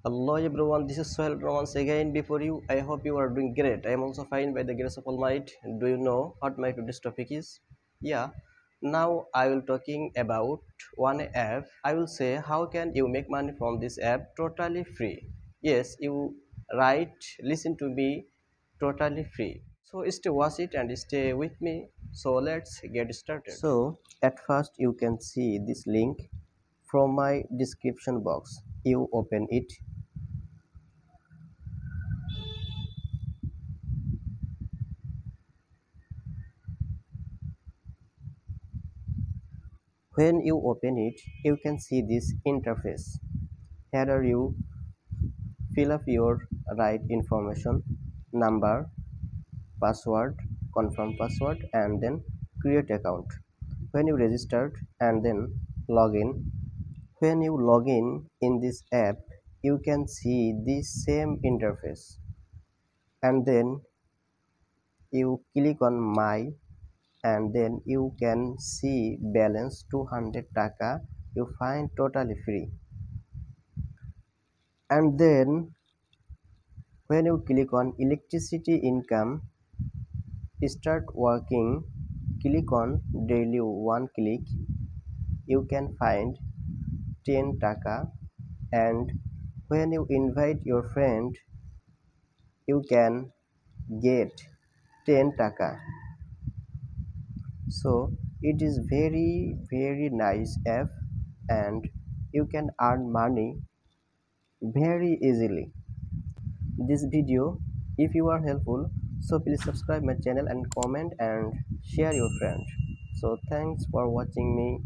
Hello everyone, this is Sohel once again before you. I hope you are doing great. I am also fine by the grace of Almighty. Do you know what my today's topic is? Yeah, now I will talking about one app. I will say how can you make money from this app totally free. Yes, you right, listen to me, totally free. So stay watch it and stay with me. So let's get started. So at first you can see this link from my description box. You open it. When you open it, you can see this interface. Here you fill up your right information, number, password, confirm password, and then create account. When you registered and then log in, when you log in this app, you can see this same interface, and then you click on my, and then you can see balance 200 taka. You find totally free, and then when you click on electricity income, start working, click on daily one click, you can find 10 taka, and when you invite your friend, you can get 10 taka. So it is very nice app, and you can earn money very easily. This video, if you are helpful, so please subscribe my channel and comment and share your friend. So thanks for watching me.